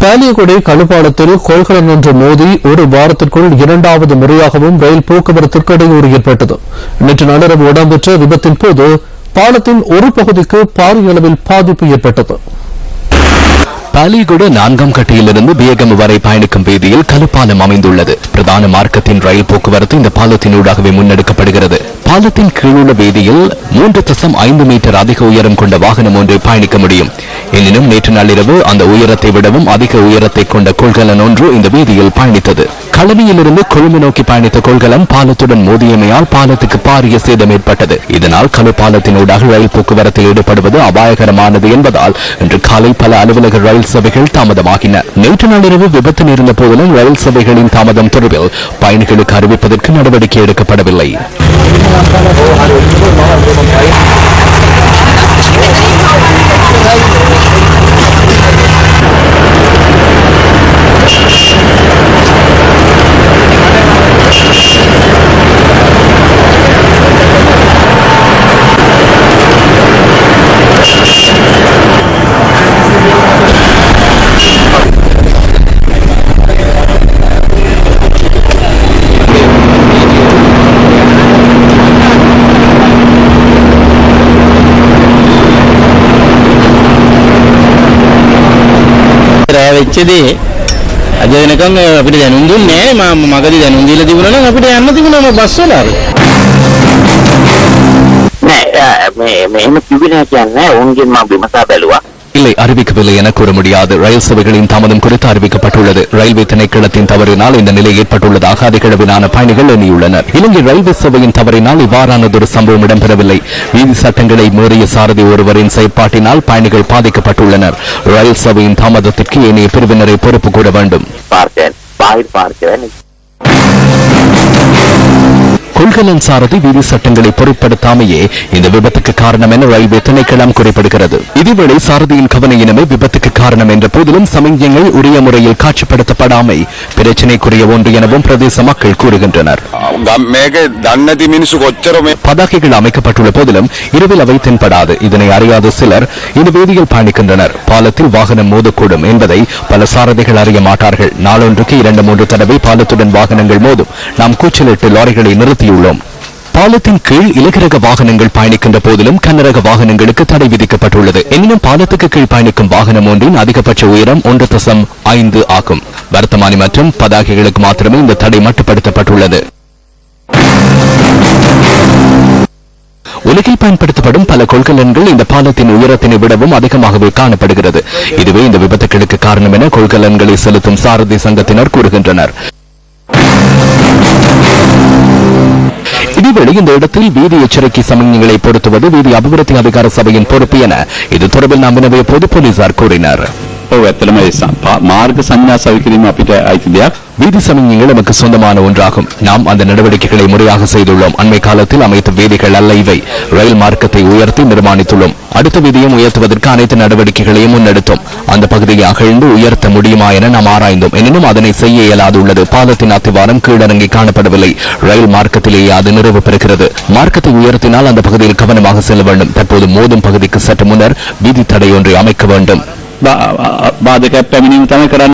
பாலியகுடை கழுப்பாலத்தில் கொள்கலன் ஒன்று மோதி ஒரு வாரத்திற்குள் இரண்டாவது முறையாகவும் ரயில் போக்குவரத்திற்கு இடையூறு ஏற்பட்டது. நேற்று நள்ளிரவு இடம்பெற்ற விபத்தின் போது பாலத்தின் ஒரு பகுதிக்கு பாரிய அளவில் பாதிப்பு ஏற்பட்டது. பாலியகுட 4ஆம் கட்டியிலிருந்து பியகம வரை பயணிக்கும் வீதியில் கழுப்பாலம் அமைந்துள்ளது. பிரதான மார்க்கத்தின் ரயில் போக்குவரத்து இந்த பாலத்தினூடாகவே முன்னெடுக்கப்படுகிறது. பாலத்தின் கீழுள்ள வீதியில் 3.5 மீட்டர் அதிக உயரம் கொண்ட வாகனம் ஒன்று பயணிக்க முடியும். எனினும் நேற்று நள்ளிரவு அந்த உயரத்தை விடவும் அதிக உயரத்தை கொண்ட கொள்கலன் ஒன்று இந்த வீதியில் பயணித்தது. களனியிலிருந்து கொழும்பு நோக்கி பயணித்த கொள்கலன் பாலத்துடன் மோதியமையால் பாலத்துக்கு பாரிய சேதம் ஏற்பட்டது. இதனால் கழுப்பாலத்தினூடாக ரயில் போக்குவரத்தில் ஈடுபடுவது அபாயகரமானது என்பதால் இன்று காலை பல அலுவலக ரயில் சேவைகள் தாமதமாகின. நேற்று நள்ளிரவு விபத்து நேர்ந்த போதிலும் ரயில் சேவைகளின் தாமதம் தொடர்பில் பயணிகளுக்கு அறிவிப்பதற்கு நடவடிக்கை எடுக்கப்படவில்லை. වෙච්චදී අද වෙනකන් අපිට දැනුම් දුන්නේ නෑ. මගදී දැනුම් දීලා තිබුණා නම් අපිට යන්න තිබුණා බස් වල. නෑ එහෙම කිව්වේ නෑ කියන්නේ ඕන්ගෙන් මම විමසා බැලුවා. இல்லை, அறிவிக்கவில்லை என கூற முடியாது. ரயில் சேவைகளின் தாமதம் குறித்து அறிவிக்கப்பட்டுள்ளது. ரயில்வே திணைக்களத்தின் தவறினால் இந்த நிலை ஏற்பட்டுள்ளதாக அதிகளவிலான பயணிகள் எண்ணியுள்ளனர். இலங்கை ரயில்வே சேவையின் தவறினால் இவ்வாறானதொரு சம்பவம் இடம்பெறவில்லை. வீதி சட்டங்களை மீறிய சாரதி ஒருவரின் செயற்பாட்டினால் பயணிகள் பாதிக்கப்பட்டுள்ளனர். ரயில் சேவையின் தாமதத்திற்கு ஏனைய பிரிவினரை பொறுப்பு கூற வேண்டும். கொள்கலன் சாரதி வீதி சட்டங்களை பொருட்படுத்தாமையே இந்த விபத்துக்கு காரணம் என ரயில்வே திணைக்களம் குறிப்பிடுகிறது. இதேவேளை சாரதியின் கவனையினமே விபத்துக்கு காரணம் என்ற போதிலும் சமிஞ்சைகள் உரிய முறையில் காட்சிப்படுத்தப்படாமை பிரச்சினைக்குரிய ஒன்று எனவும் பிரதேச மக்கள் கூறுகின்றனர். பதாகைகள் அமைக்கப்பட்டுள்ள போதிலும் இரவில் அவை தென்படாது. இதனை அறியாத சிலர் இந்த வீதியில் பயணிக்கின்றனர். பாலத்தில் வாகனம் மோதக்கூடும் என்பதை பல சாரதிகள் அறிய மாட்டார்கள். நாளொன்றுக்கு 2-3 தடவை பாலத்துடன் வாகனங்கள் மோதும். நாம் கூச்சலிட்டு லாரிகளை நிறுத்தியுள்ளோம். பாலத்தின் கீழ் இலகுரக வாகனங்கள் பயணிக்கின்ற போதிலும் கனரக வாகனங்களுக்கு தடை விதிக்கப்பட்டுள்ளது. எனினும் பாலத்துக்கு கீழ் பயணிக்கும் வாகனம் ஒன்றின் அதிகபட்ச உயரம் 1.5 ஆகும். வர்த்தமானி மற்றும் பதாகைகளுக்கு மாத்திரமே இந்த தடை மட்டுப்படுத்தப்பட்டுள்ளது. உலகில் பயன்படுத்தப்படும் பல கொள்கலன்கள் இந்த பாலத்தின் உயரத்தினை விடவும் அதிகமாகவே காணப்படுகிறது. இதுவே இந்த விபத்துகளுக்கு காரணம் என கொள்கலன்களை செலுத்தும் சாரதி சங்கத்தினர் கூறுகின்றனர். இதேவேளை இந்த இடத்தில் வீதி எச்சரிக்கை சமிக்ஞைகளை பொருத்துவது வீதி அபிவிருத்தி அதிகார சபையின் பொறுப்பு என இது தொடர்பில் நாம் வினவிய போது போலீசார் கூறினர். வீதி சமிக்ஞைகள் நமக்கு சொந்தமான ஒன்றாகும். நாம் அந்த நடவடிக்கைகளை முறையாக செய்துள்ளோம். அண்மை காலத்தில் அமைத்த வீதிகள் அல்ல இவை. ரயில் மார்க்கத்தை உயர்த்தி நிர்மாணித்துள்ளோம். அடுத்த வீதியும் உயர்த்துவதற்கு அனைத்து நடவடிக்கைகளையும் முன்னெடுத்தோம். அந்த பகுதியை அகழ்ந்து உயர்த்த முடியுமா என நாம் ஆராய்ந்தோம். எனினும் அதனை செய்ய இயலாது உள்ளது. பாலத்தின் அத்திவாரம் கீழடங்கி காணப்படவில்லை. ரயில் மார்க்கத்திலேயே அது நிறைவு பெறுகிறது. மார்க்கத்தை உயர்த்தினால் அந்த பகுதியில் கவனமாக செல்ல வேண்டும். தற்போது மோதும் பகுதிக்கு சற்று முன்னர் வீதி தடை ஒன்றை அமைக்க வேண்டும்.